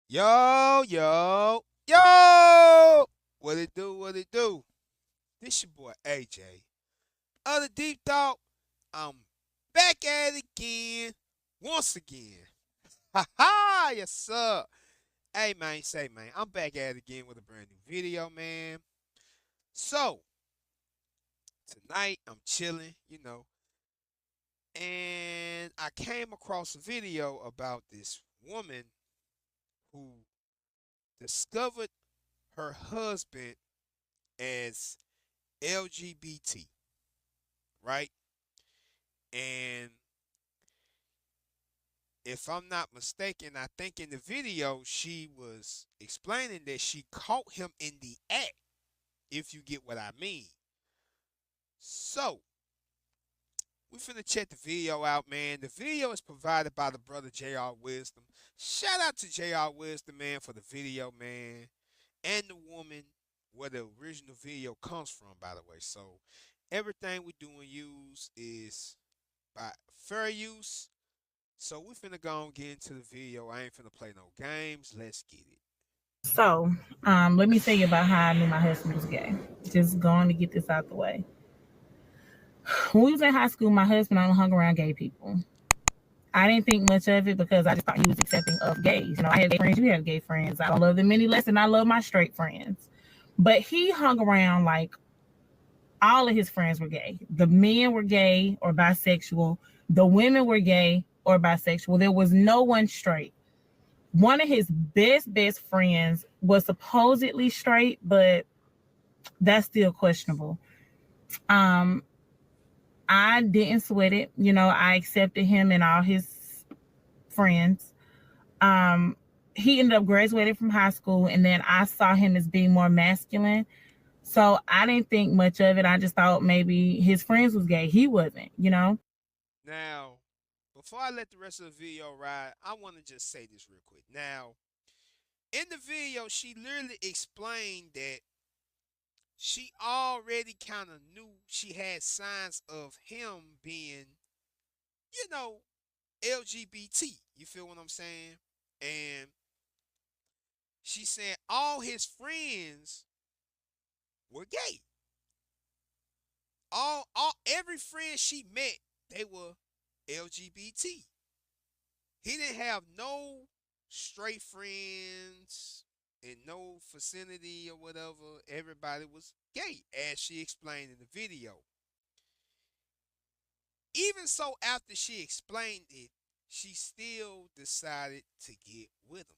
Yo, yo, yo! What it do? What it do? This your boy AJ. Other Deep Thought, I'm back at it again, once again. Ha ha! Yes, sir. Hey, man, I'm back at it again with a brand new video, man. So, tonight I'm chilling, and I came across a video about this woman who discovered her husband as LGBT, right? And if I'm not mistaken, I think in the video she was explaining that she caught him in the act, if you get what I mean. So, we finna check the video out, man. The video is provided by the brother JR Wisdom. Shout out to JR Wisdom, man, for the video, man. And the woman where the original video comes from, by the way. So, everything we do and use is by fair use. So we finna go and get into the video. I ain't finna play no games. Let's get it. Let me tell you about how I knew my husband was gay. Just going to get this out the way. When we was in high school, my husband only hung around gay people. I didn't think much of it because I just thought he was accepting of gays. I had gay friends, you have gay friends. I don't love them any less than I love my straight friends. But he hung around like all of his friends were gay. The men were gay or bisexual. The women were gay or bisexual. There was no one straight. One of his best friends was supposedly straight, but that's still questionable. I didn't sweat it. I accepted him and all his friends. He ended up graduating from high school, and then I saw him as being more masculine. So I didn't think much of it. I just thought maybe his friends was gay. He wasn't. Now, before I let the rest of the video ride, I want to just say this real quick. Now, in the video, she literally explained that she already kind of knew she had signs of him being, you know, LGBT. You feel what I'm saying? And she said all his friends were gay. Every friend she met, they were LGBT. He didn't have no straight friends in no vicinity or whatever. Everybody was gay, as she explained in the video. Even so, after she explained it, she still decided to get with him.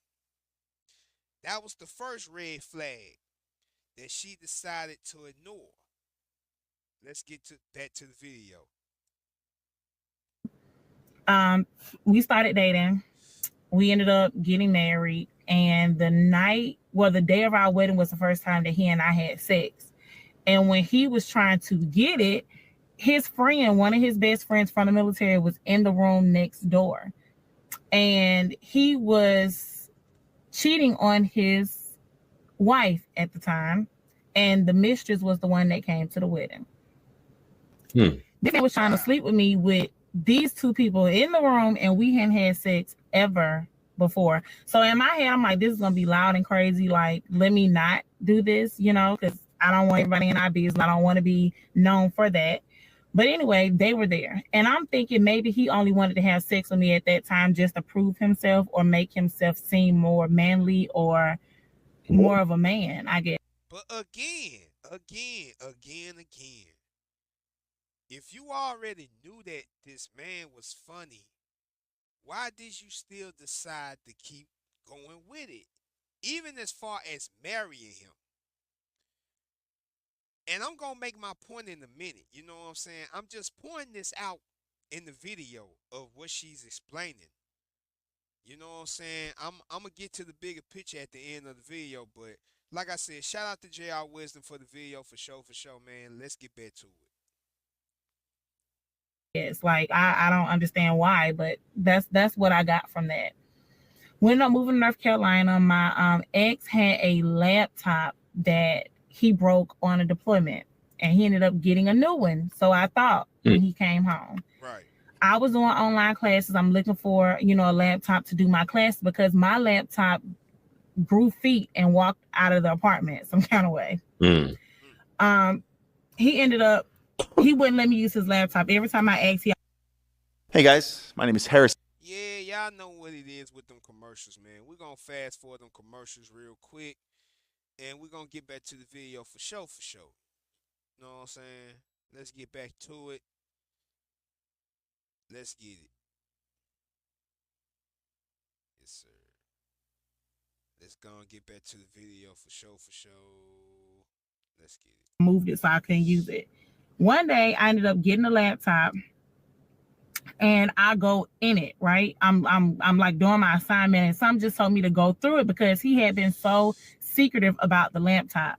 That was the first red flag that she decided to ignore. Let's get to back to the video. We started dating. We ended up getting married, and the day of our wedding was the first time that he and I had sex. And when he was trying to get it, his friend, one of his best friends from the military, was in the room next door. And he was cheating on his wife at the time. And the mistress was the one that came to the wedding. This man was trying to sleep with me with these two people in the room, and we hadn't had sex ever before. So in my head, I'm like, this is going to be loud and crazy. Like, let me not do this, because I don't want everybody in our business. I don't want to be known for that. But anyway, they were there. And I'm thinking maybe he only wanted to have sex with me at that time just to prove himself or make himself seem more manly or more of a man, I guess. But again, if you already knew that this man was funny, why did you still decide to keep going with it? Even as far as marrying him. And I'm going to make my point in a minute. You know what I'm saying? I'm just pointing this out in the video of what she's explaining. You know what I'm saying? I'm going to get to the bigger picture at the end of the video. But like I said, shout out to JR Wisdom for the video for sure, man. Let's get back to it. Yes, like I don't understand why, but that's what I got from that. When I'm moving to North Carolina, my ex had a laptop that he broke on a deployment, and he ended up getting a new one. So I thought when he came home. Right. I was doing online classes. I'm looking for, a laptop to do my class because my laptop grew feet and walked out of the apartment some kind of way. He ended up, he wouldn't let me use his laptop. Every time I asked, Hey guys, my name is Harris. Yeah, y'all know what it is with them commercials, man. We're gonna fast forward them commercials real quick, and we're gonna get back to the video for sure, for sure. You know what I'm saying? Let's get back to it. Let's get it. Yes, sir. Let's go and get back to the video for sure, for sure. Let's get it. Moved it so I couldn't use it. One day I ended up getting a laptop and I go in it, right? I'm like doing my assignment, and some just told me to go through it because he had been so secretive about the laptop.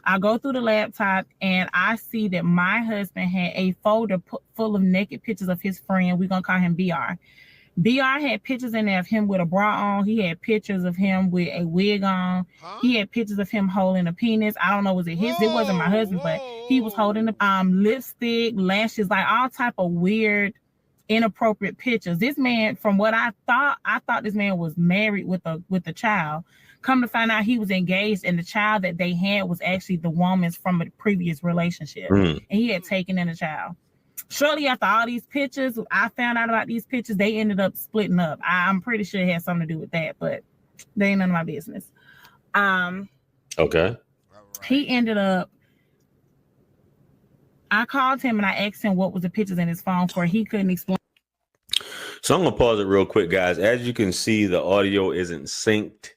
I go through the laptop and I see that my husband had a folder full of naked pictures of his friend. We're gonna call him BR. BR had pictures in there of him with a bra on. He had pictures of him with a wig on. He had pictures of him holding a penis. I don't know, was it his? It wasn't my husband, but he was holding the lipstick, lashes, like all type of weird, inappropriate pictures. This man, from what I thought this man was married with a child. Come to find out, he was engaged, and the child that they had was actually the woman's from a previous relationship, and he had taken in a child. Shortly after all these pictures, I found out about these pictures. They ended up splitting up. I'm pretty sure it had something to do with that, but they ain't none of my business. Okay. He ended up, I called him and I asked him what was the pictures in his phone for. He couldn't explain. So I'm gonna pause it real quick, guys. As you can see, the audio isn't synced.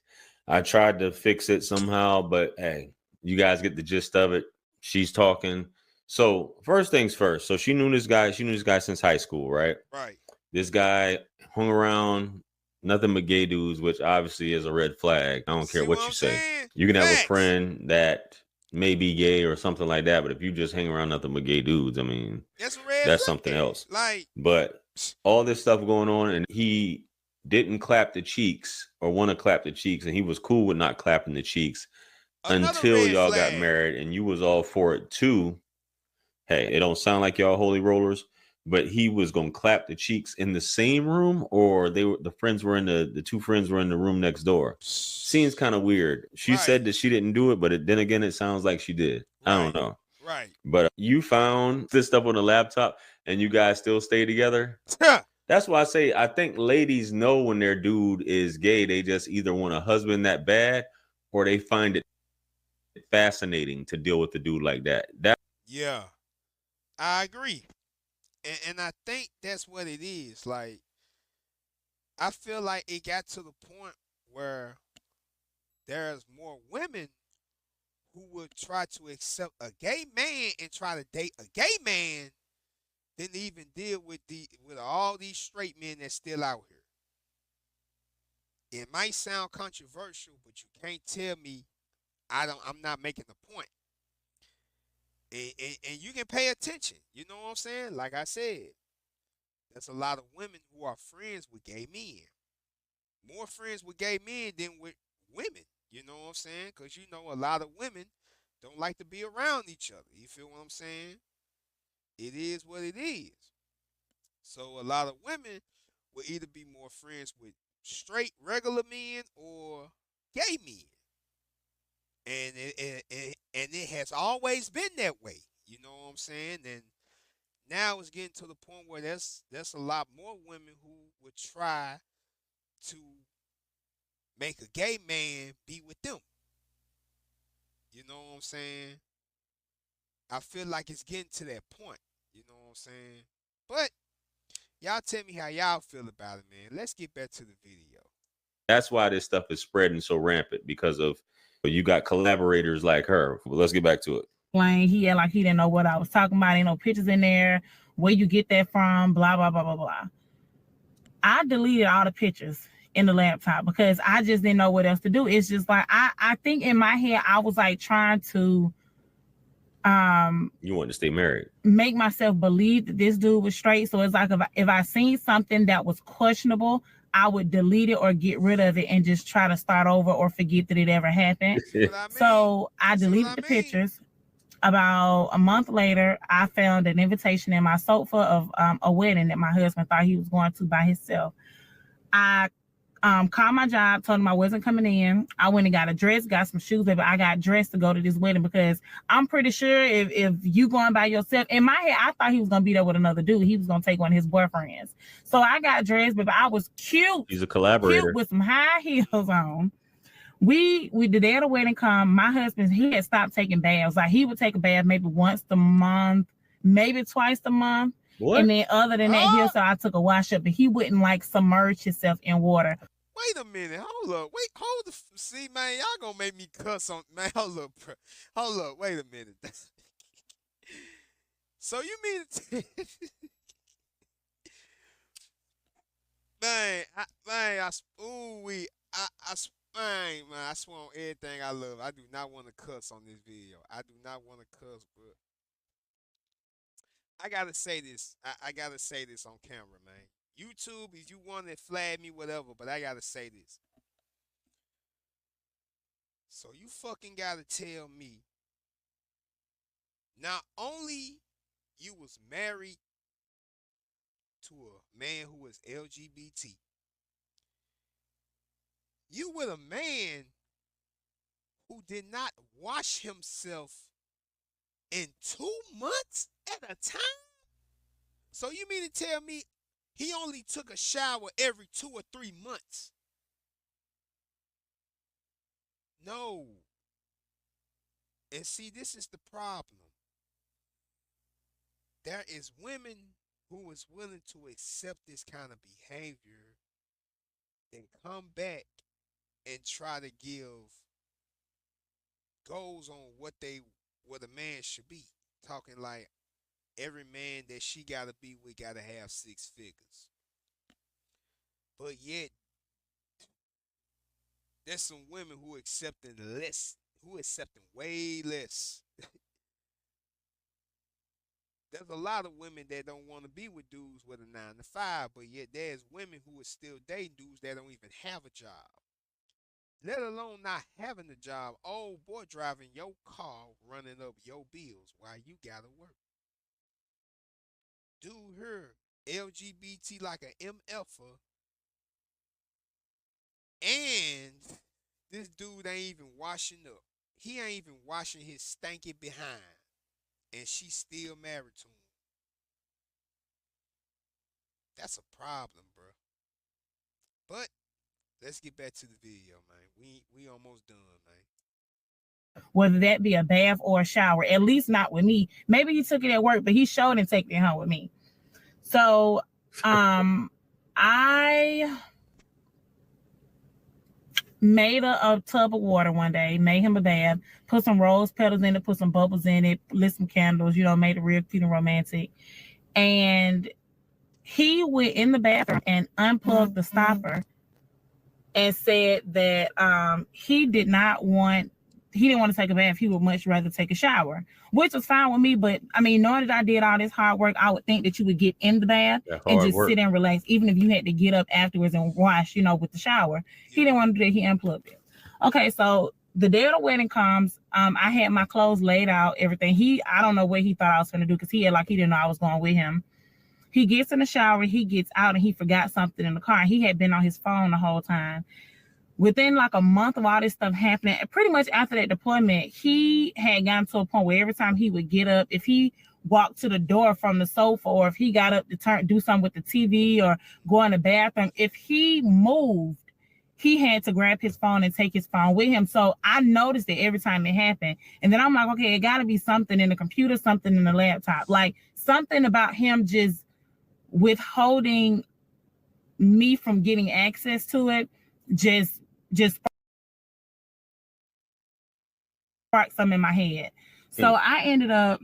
I tried to fix it somehow, but hey, you guys get the gist of it. She's talking. So first things first. So she knew this guy. She knew this guy since high school, right? Right. This guy hung around nothing but gay dudes, which obviously is a red flag. I don't care what you say. You can have a friend that may be gay or something like that, but if you just hang around nothing but gay dudes, I mean, that's something else. Like, but all this stuff going on, and he didn't clap the cheeks or want to clap the cheeks, and he was cool with not clapping the cheeks until y'all got married, and you was all for it too. Hey, it don't sound like y'all holy rollers, but he was gonna clap the cheeks in the same room, or the friends were in the two friends were in the room next door. Seems kind of weird. She said that she didn't do it, but then again, it sounds like she did. I don't know. Right. But you found this stuff on the laptop, and you guys still stay together. That's why I say I think ladies know when their dude is gay. They just either want a husband that bad, or they find it fascinating to deal with a dude like that. Yeah, I agree. And I think that's what it is. Like, I feel like it got to the point where there's more women who would try to accept a gay man and try to date a gay man than even deal with all these straight men that's still out here. It might sound controversial, but you can't tell me I'm not making a point. And you can pay attention. You know what I'm saying? Like I said, there's a lot of women who are friends with gay men. More friends with gay men than with women. You know what I'm saying? Because you know a lot of women don't like to be around each other. You feel what I'm saying? It is what it is. So a lot of women will either be more friends with straight regular men or gay men. And it has always been that way. You know what I'm saying? And now it's getting to the point where there's a lot more women who would try to make a gay man be with them. You know what I'm saying? I feel like it's getting to that point. You know what I'm saying? But y'all tell me how y'all feel about it, man. Let's get back to the video. That's why this stuff is spreading so rampant, because of you got collaborators like her. Well, let's get back to it. He had like he didn't know what I was talking about. Ain't no pictures in there. Where you get that from? Blah, blah, blah, blah, blah. I deleted all the pictures in the laptop because I just didn't know what else to do. It's just like I think in my head I was like trying to you want to stay married, make myself believe that this dude was straight. So it's like if I seen something that was questionable, I would delete it or get rid of it and just try to start over or forget that it ever happened. So I deleted the pictures. About a month later, I found an invitation in my sofa of a wedding that my husband thought he was going to by himself. I called my job, told them I wasn't coming in. I went and got a dress, got some shoes, but I got dressed to go to this wedding because I'm pretty sure if you going by yourself, in my head, I thought he was gonna be there with another dude. He was gonna take one of his boyfriends. So I got dressed, but I was cute. He's a collaborator. Cute with some high heels on. We the day of the wedding come, my husband, he had stopped taking baths. Like he would take a bath maybe once a month, maybe twice a month. What? And then other than that, so I took a wash up, but he wouldn't like submerge himself in water. Wait a minute, hold up, see, man, y'all gonna make me cuss on, man, hold up, wait a minute. So you mean to man, I swear on everything I love. I do not want to cuss on this video. I do not want to cuss, bro. I gotta say this. I gotta say this on camera, man. YouTube, if you want to flag me, whatever, but I gotta say this. So you fucking gotta tell me, not only you was married to a man who was LGBT, you with a man who did not wash himself in 2 months at a time? So you mean to tell me he only took a shower every 2 or 3 months? No. And see, this is the problem. There is women who is willing to accept this kind of behavior and come back and try to give goals on what a man should be. Talking like every man that she gotta be with gotta have 6 figures. But yet there's some women who accepting less, who accepting way less. There's a lot of women that don't want to be with dudes with a 9 to 5, but yet there's women who are still dating dudes that don't even have a job. Let alone not having a job. Old boy driving your car, running up your bills while you gotta work. Dude here, LGBT like a MFer. And this dude ain't even washing up. He ain't even washing his stanky behind. And she's still married to him. That's a problem, bro. But let's get back to the video, man. We almost done, man. Whether that be a bath or a shower, at least not with me. Maybe he took it at work, but he showed and taking it home with me. So, I made a tub of water one day, made him a bath, put some rose petals in it, put some bubbles in it, lit some candles, made it real cute and romantic. And he went in the bathroom and unplugged the stopper and said that he didn't want to take a bath. He would much rather take a shower, which was fine with me. But I mean, knowing that I did all this hard work, I would think that you would get in the bath and just sit and relax, even if you had to get up afterwards and wash, with the shower. He didn't want to do that. He unplugged it. Okay, so the day of the wedding comes. I had my clothes laid out, everything. I don't know what he thought I was going to do because he didn't know I was going with him. He gets in the shower, he gets out, and he forgot something in the car. He had been on his phone the whole time. Within like a month of all this stuff happening, pretty much after that deployment, he had gotten to a point where every time he would get up, if he walked to the door from the sofa, or if he got up to do something with the TV or go in the bathroom, if he moved, he had to grab his phone and take his phone with him. So I noticed it every time it happened. And then I'm like, okay, it got to be something in the computer, something in the laptop, like something about him just withholding me from getting access to it, just sparked something in my head. So I ended up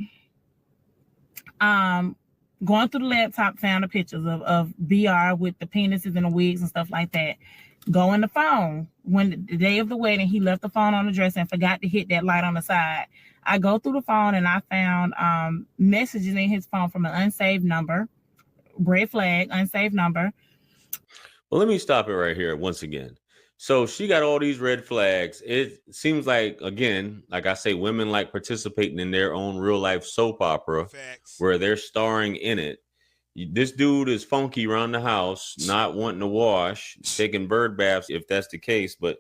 going through the laptop, found the pictures of BR with the penises and the wigs and stuff like that. Go in the phone. When the day of the wedding, he left the phone on the dresser and forgot to hit that light on the side. I go through the phone and I found messages in his phone from an unsaved number. Red flag, unsaved number. Well, let me stop it right here once again. So she got all these red flags. It seems like, again, like I say, women like participating in their own real life soap opera. Facts. Where they're starring in it. This dude is funky around the house, not wanting to wash, taking bird baths if that's the case, but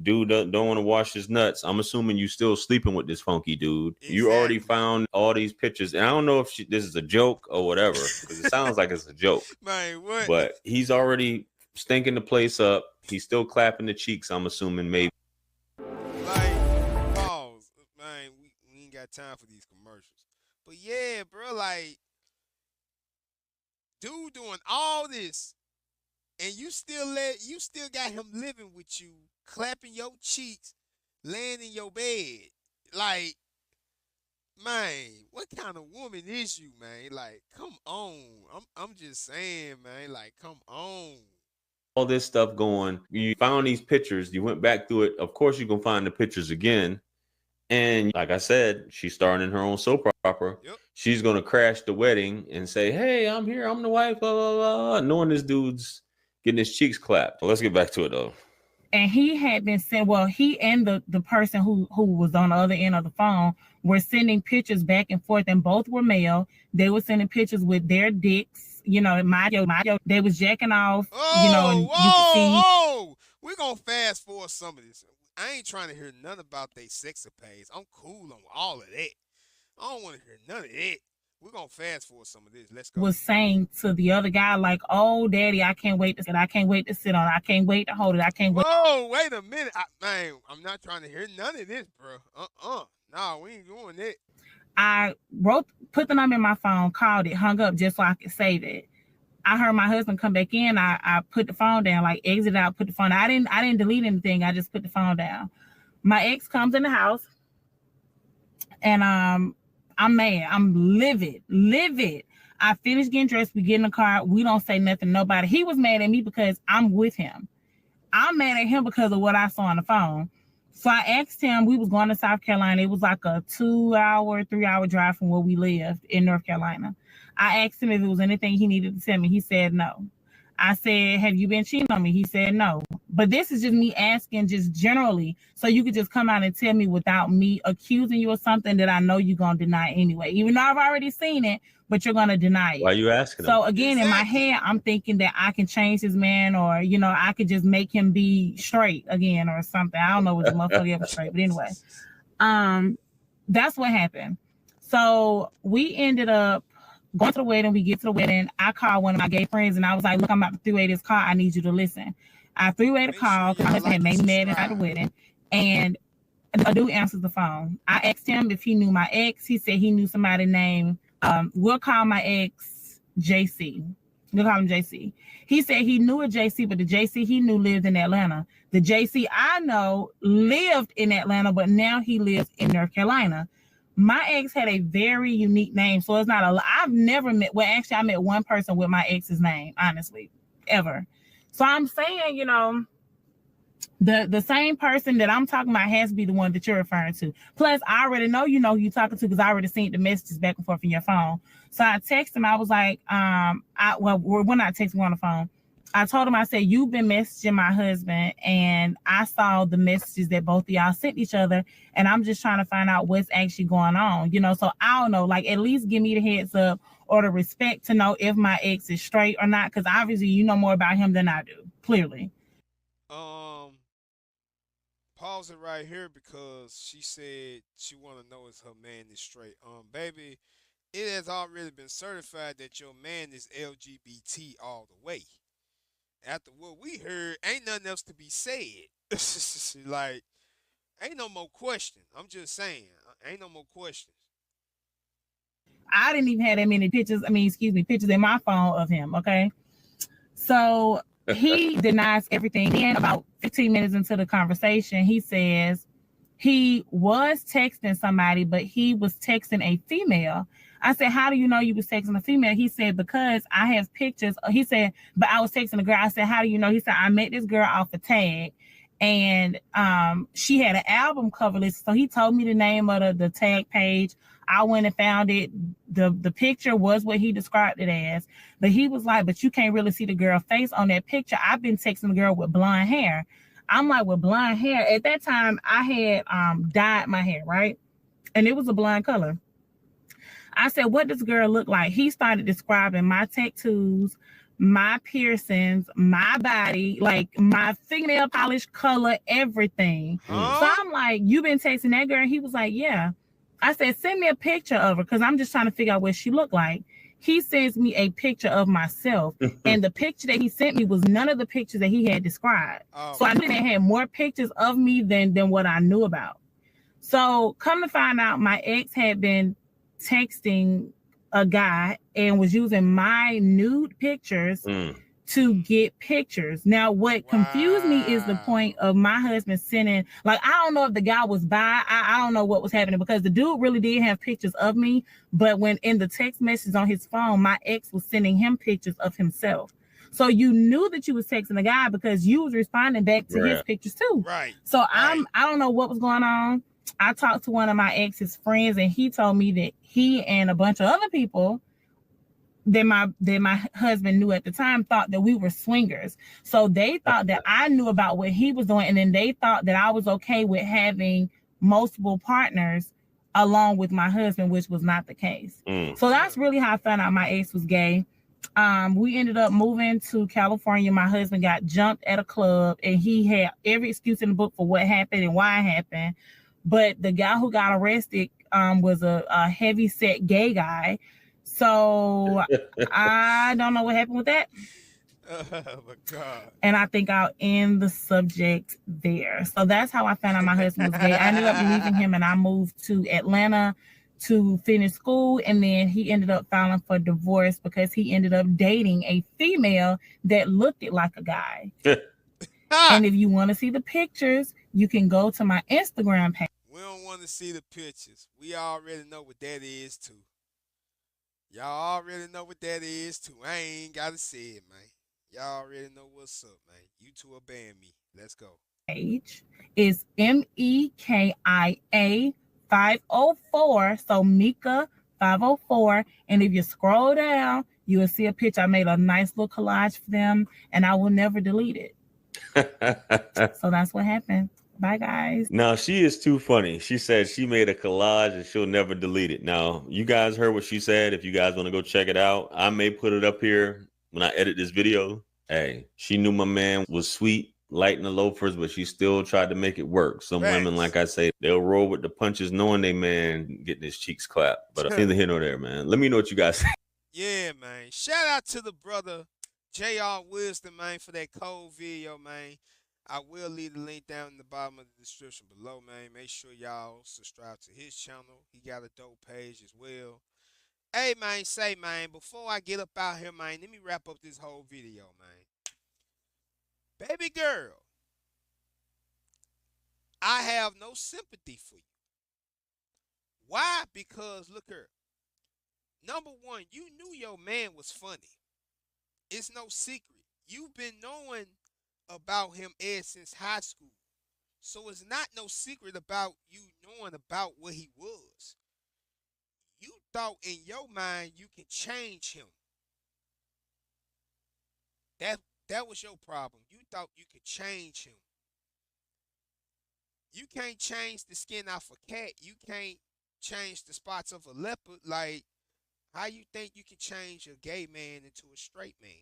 dude don't want to wash his nuts. I'm assuming you still sleeping with this funky dude. Exactly. You already found all these pictures, and I don't know if this is a joke or whatever, because it sounds like it's a joke. Man, what? But he's already stinking the place up. He's still clapping the cheeks, I'm assuming, maybe. Like, pause. Man, we ain't got time for these commercials. But yeah, bro, like, dude doing all this, and you still got him living with you, clapping your cheeks, laying in your bed. Like, man, what kind of woman is you, man? Like, come on. I'm just saying, man, like, come on. All this stuff going, you found these pictures, you went back through it. Of course, you're gonna find the pictures again. And like I said, she's starring in her own soap opera. Yep. She's gonna crash the wedding and say, "Hey, I'm here. I'm the wife." Blah blah blah. Knowing this dude's getting his cheeks clapped. Let's get back to it though. And he had been sent. Well, he and the person who was on the other end of the phone were sending pictures back and forth, and both were male. They were sending pictures with their dicks. You know, my they was jacking off. Oh, you know, and you could see. We're gonna fast forward some of this. I ain't trying to hear none about they sex appeals. I'm cool on all of that. I don't want to hear none of that. We're going to fast forward some of this. Let's go. Was saying to the other guy, like, "Oh, daddy, I can't wait to sit. I can't wait to sit on it. I can't wait to hold it. I can't wait." Whoa, wait a minute. Man, I'm not trying to hear none of this, bro. No, we ain't doing that. I put the number in my phone, called it, hung up just so I could save it. I heard my husband come back in. I put the phone down, like exit out, put the phone down. I didn't delete anything. I just put the phone down. My ex comes in the house, and I'm mad. I'm livid. I finished getting dressed. We get in the car. We don't say nothing to nobody. He was mad at me because I'm with him. I'm mad at him because of what I saw on the phone. So I asked him, we was going to South Carolina. It was like a 2-hour, 3-hour drive from where we lived in North Carolina. I asked him if there was anything he needed to tell me. He said no. I said, "Have you been cheating on me?" He said no. But this is just me asking just generally, so you could just come out and tell me without me accusing you of something that I know you're going to deny anyway. Even though I've already seen it, but you're going to deny it. Why are you asking So him? again, in my head, I'm thinking that I can change this man, or, you know, I could just make him be straight again or something. I don't know what the motherfucker ever straight, but anyway. That's what happened. So we ended up going to the wedding. We get to the wedding. I called one of my gay friends and I was like, "Look, I'm about to three-way this call. I need you to listen." I three-way the call because my husband had made me mad inside the wedding. And a dude answers the phone. I asked him if he knew my ex. He said he knew somebody named, we'll call my ex JC. We'll call him JC. He said he knew a JC, but the JC he knew lived in Atlanta. The JC I know lived in Atlanta, but now he lives in North Carolina. My ex had a very unique name, so it's not I've never met, well, actually, I met one person with my ex's name, honestly, ever. So I'm saying, you know, the same person that I'm talking about has to be the one that you're referring to. Plus, I already know you know who you're talking to because I already seen the messages back and forth in your phone. So I texted him. I was like, we're not texting on the phone. I told him, I said, "You've been messaging my husband, and I saw the messages that both of y'all sent each other, and I'm just trying to find out what's actually going on, you know, so I don't know, like, at least give me the heads up or the respect to know if my ex is straight or not, because obviously you know more about him than I do, clearly." Pause it right here because she said she want to know if her man is straight. Baby, it has already been certified that your man is LGBT all the way. After what we heard, ain't nothing else to be said. Like, ain't no more questions. I'm just saying, ain't no more questions. I didn't even have that many pictures. Pictures in my phone of him. Okay. So he denies everything. Then about 15 minutes into the conversation, he says he was texting somebody, but he was texting a female. I said, "How do you know you was texting a female?" He said, "Because I have pictures." He said, "But I was texting a girl." I said, "How do you know?" He said, "I met this girl off a tag, and she had an album cover list." So he told me the name of the tag page. I went and found it. The picture was what he described it as. But he was like, "But you can't really see the girl face on that picture. I've been texting a girl with blonde hair." I'm like, "With blonde hair?" At that time, I had dyed my hair, right? And it was a blonde color. I said, what does girl look like? He started describing my tattoos, my piercings, my body, like my fingernail polish color, everything. So I'm like, you been texting that girl? He was like, yeah. I said, send me a picture of her because I'm just trying to figure out what she looked like. He sends me a picture of myself, and the picture that he sent me was none of the pictures that he had described. So I knew they had more pictures of me than what I knew about. So come to find out, my ex had been texting a guy and was using my nude pictures to get pictures. Now, what confused me is the point of my husband sending, like, I don't know if the guy was bi. I don't know what was happening because the dude really did have pictures of me. But when in the text message on his phone, my ex was sending him pictures of himself. So you knew that you was texting a guy because you was responding back to his pictures too. So I don't know what was going on. I talked to one of my ex's friends and he told me that he and a bunch of other people that my husband knew at the time thought that we were swingers. So they thought that I knew about what he was doing, and then they thought that I was okay with having multiple partners along with my husband, which was not the case. So that's really how I found out my ex was gay. We ended up moving to California. My husband got jumped at a club, and he had every excuse in the book for what happened and why it happened. But the guy who got arrested was a heavy set gay guy. So I don't know what happened with that. Oh my God. And I think I'll end the subject there. So that's how I found out my husband was gay. I ended up leaving him and I moved to Atlanta to finish school. And then he ended up filing for divorce because he ended up dating a female that looked like a guy. And if you want to see the pictures, you can go to my Instagram page. We don't want to see the pictures. We already know what that is too. Y'all already know what that is too. I ain't gotta say it, man. Y'all already know what's up, man. You two are banning me. Let's go. Page is MEKIA 504. So Mika 504. And if you scroll down, you will see a picture. I made a nice little collage for them, and I will never delete it. So that's what happened. Bye, guys. Now, she is too funny. She said she made a collage and she'll never delete it. Now, you guys heard what she said. If you guys want to go check it out, I may put it up here when I edit this video. Hey, she knew my man was sweet, light in the loafers, but she still tried to make it work. Some women, like I say, they'll roll with the punches knowing they man getting his cheeks clapped. But neither here nor there, man. Let me know what you guys think. Yeah, man. Shout out to the brother JR Wisdom, man, for that cold video, man. I will leave the link down in the bottom of the description below, man. Make sure y'all subscribe to his channel. He got a dope page as well. Hey, man, before I get up out here, man, let me wrap up this whole video, man. Baby girl, I have no sympathy for you. Why? Because, look here. Number one, you knew your man was funny. It's no secret. You've been knowing about him since high school. So it's not no secret about you knowing about what he was. You thought in your mind you can change him. That was your problem. You thought you could change him. You can't change the skin off a cat. You can't change the spots of a leopard. Like, how you think you can change a gay man into a straight man?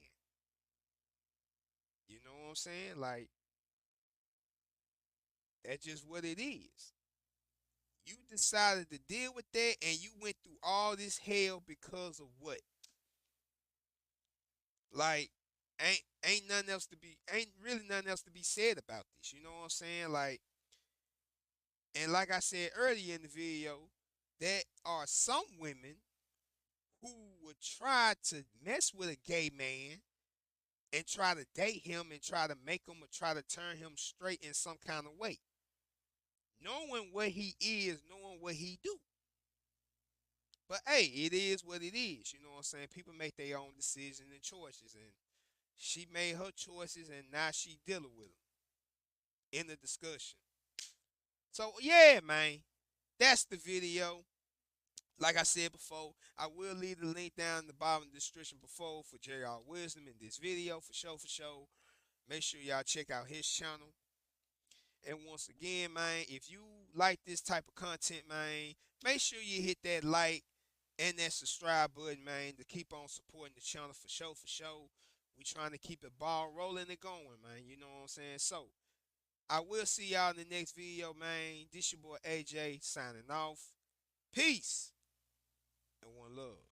You know what I'm saying? Like, that's just what it is. You decided to deal with that, and you went through all this hell because of what? Like, ain't really nothing else to be said about this. You know what I'm saying? Like, and like I said earlier in the video, there are some women who would try to mess with a gay man and try to date him and try to make him or try to turn him straight in some kind of way. Knowing what he is, knowing what he do. But hey, it is what it is. You know what I'm saying? People make their own decisions and choices. And she made her choices and now she dealing with them. In the discussion. So yeah, man. That's the video. Like I said before, I will leave the link down in the bottom of the description before for JR Wisdom in this video for sure. Make sure y'all check out his channel. And once again, man, if you like this type of content, man, make sure you hit that like and that subscribe button, man, to keep on supporting the channel for sure, for sure. We trying to keep the ball rolling and going, man. You know what I'm saying? So, I will see y'all in the next video, man. This your boy AJ signing off. Peace and one love.